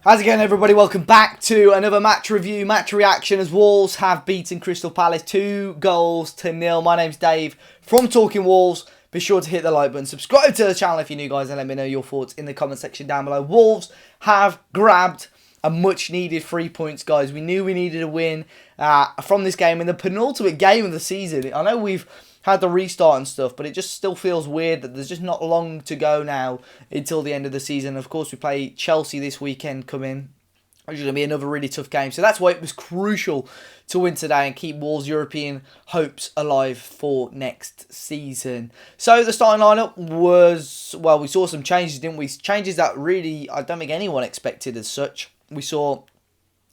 How's it going, everybody? Welcome back to another match review, match reaction, as Wolves have beaten Crystal Palace 2-0. My name's Dave from Talking Wolves. Be sure to hit the like button, subscribe to the channel if you're new, guys, and let me know your thoughts in the comment section down below. Wolves have grabbed a much needed 3 points, guys. We knew we needed a win from this game in the penultimate game of the season. I know we've had the restart and stuff, but it just still feels weird that there's just not long to go now until the end of the season. Of course, we play Chelsea this weekend coming. It's going to be another really tough game. So that's why it was crucial to win today and keep Wolves' European hopes alive for next season. So the starting lineup was, well, we saw some changes, didn't we? Changes that really, I don't think anyone expected as such. We saw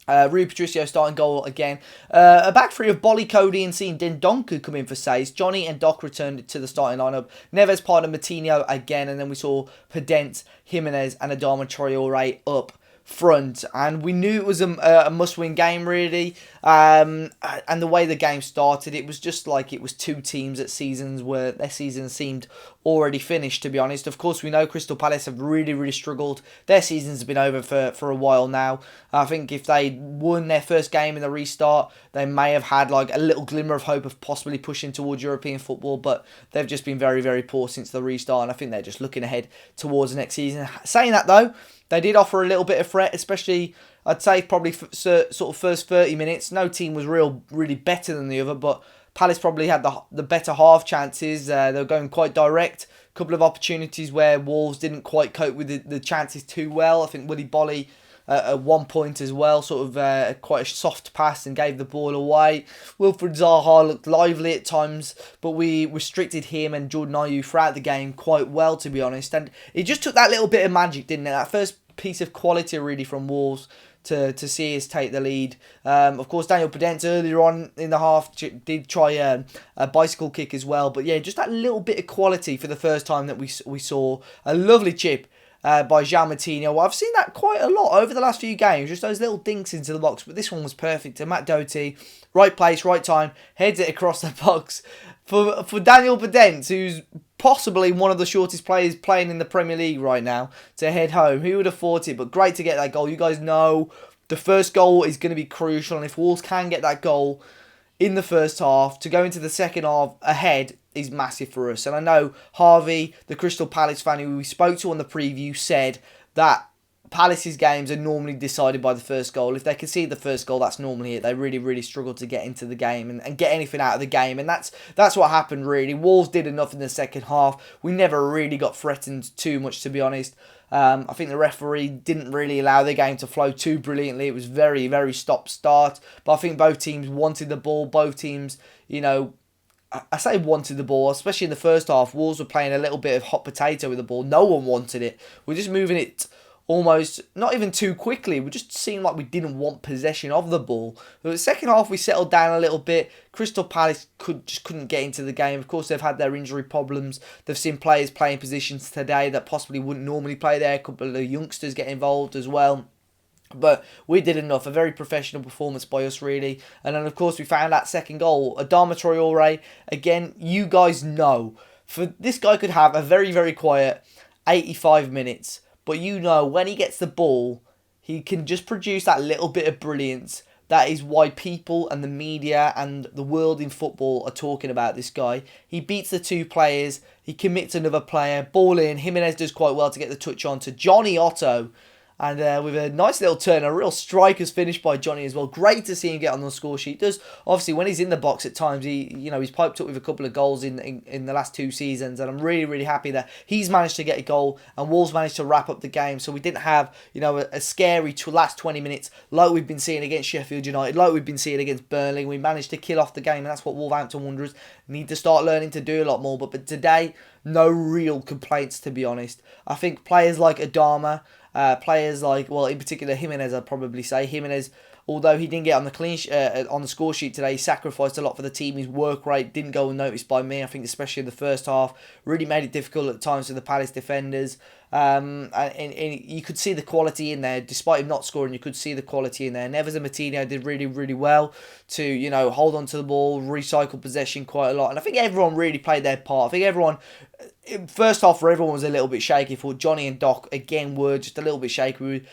Rui Patricio starting goal again. A back three of Bolly, Cody and seeing Dendonku come in for saves. Jonny and Doc returned to the starting lineup. Neves, partner Moutinho again. And then we saw Podence, Jimenez and Adama Traore up front, and we knew it was a must-win game, really. And the way the game started, it was just like it was two teams at seasons where their season seemed already finished, to be honest. Of course, we know Crystal Palace have really struggled. Their season's been over for a while now. I think if they won their first game in the restart, they may have had like a little glimmer of hope of possibly pushing towards European football, but they've just been very poor since the restart, and I think they're just looking ahead towards the next season. Saying that, though, they did offer a little bit of threat, especially, I'd say, probably sort of first 30 minutes. No team was really better than the other, but Palace probably had the better half chances. They were going quite direct. A couple of opportunities where Wolves didn't quite cope with the chances too well. I think Willy Bolly at one point as well, sort of quite a soft pass and gave the ball away. Wilfried Zaha looked lively at times, but we restricted him and Jordan Ayew throughout the game quite well, to be honest. And it just took that little bit of magic, didn't it? That first piece of quality really from Wolves to see us take the lead. Of course, Daniel Podence earlier on in the half did try a bicycle kick as well. But yeah, just that little bit of quality for the first time that we saw. A lovely chip by João Moutinho. Well, I've seen that quite a lot over the last few games, just those little dinks into the box, but this one was perfect. And Matt Doherty, right place, right time, heads it across the box for Daniel Podence, who's possibly one of the shortest players playing in the Premier League right now, to head home. Who would have thought it? But great to get that goal. You guys know the first goal is going to be crucial, and if Wolves can get that goal in the first half, to go into the second half ahead is massive for us. And I know Harvey, the Crystal Palace fan who we spoke to on the preview, said that Palace's games are normally decided by the first goal. If they concede the first goal, that's normally it. They really struggle to get into the game and get anything out of the game. And that's what happened, really. Wolves did enough in the second half. We never really got threatened too much, to be honest. I think the referee didn't really allow the game to flow too brilliantly. It was very stop-start. But I think both teams wanted the ball. Both teams, you know, I say wanted the ball, especially in the first half. Wolves were playing a little bit of hot potato with the ball. No one wanted it. We're just moving it almost, not even too quickly. We just seemed like we didn't want possession of the ball. But the second half, we settled down a little bit. Crystal Palace just couldn't get into the game. Of course, they've had their injury problems. They've seen players playing positions today that possibly wouldn't normally play there. A couple of youngsters get involved as well. But we did enough. A very professional performance by us, really. And then, of course, we found that second goal. Adama Traore, again, you guys know, for this guy could have a very quiet 85 minutes. But you know, when he gets the ball, he can just produce that little bit of brilliance. That is why people and the media and the world in football are talking about this guy. He beats the two players. He commits another player. Ball in. Jimenez does quite well to get the touch on to Jonny Otto. And with a nice little turn, a real striker's finish by Jonny as well. Great to see him get on the score sheet. Does obviously when he's in the box at times, he's piped up with a couple of goals in the last two seasons, and I'm really happy that he's managed to get a goal and Wolves managed to wrap up the game. So we didn't have a scary last 20 minutes like we've been seeing against Sheffield United, like we've been seeing against Burnley. We managed to kill off the game, and that's what Wolverhampton Wanderers need to start learning to do a lot more. But today, no real complaints, to be honest. I think players like Adama. Players like, well, in particular Jimenez, I'd probably say. Jimenez, although he didn't get on the score sheet today, he sacrificed a lot for the team. His work rate didn't go unnoticed by me. I think especially in the first half, really made it difficult at times for the Palace defenders. And you could see the quality in there. Despite him not scoring, you could see the quality in there. Neves and Moutinho did really well to, hold on to the ball, recycle possession quite a lot. And I think everyone really played their part. I think everyone, first half for everyone was a little bit shaky. For Jonny and Doc, again, were just a little bit shaky.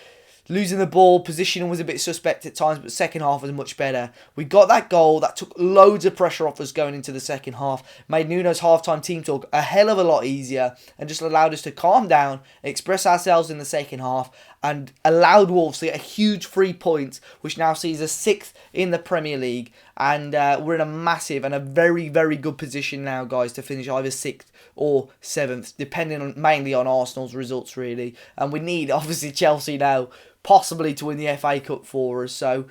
losing the ball, positioning was a bit suspect at times, but second half was much better. We got that goal, that took loads of pressure off us going into the second half, made Nuno's halftime team talk a hell of a lot easier, and just allowed us to calm down, express ourselves in the second half, and allowed Wolves to get a huge 3 points, which now sees us 6th in the Premier League, and we're in a massive and a very, very good position now, guys, to finish either 6th or 7th, depending on mainly on Arsenal's results, really. And we need, obviously, Chelsea now possibly to win the FA Cup for us. So,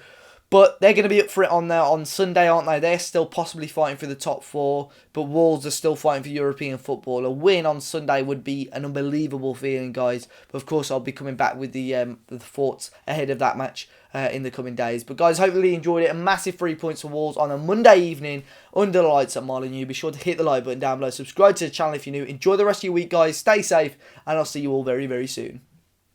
but they're going to be up for it on Sunday, aren't they? They're still possibly fighting for the top 4, but Wolves are still fighting for European football. A win on Sunday would be an unbelievable feeling, guys. But of course, I'll be coming back with the thoughts ahead of that match in the coming days. But guys, hopefully you enjoyed it. A massive 3 points for Wolves on a Monday evening under the lights at Molineux. Be sure to hit the like button down below. Subscribe to the channel if you're new. Enjoy the rest of your week, guys. Stay safe, and I'll see you all very, very soon.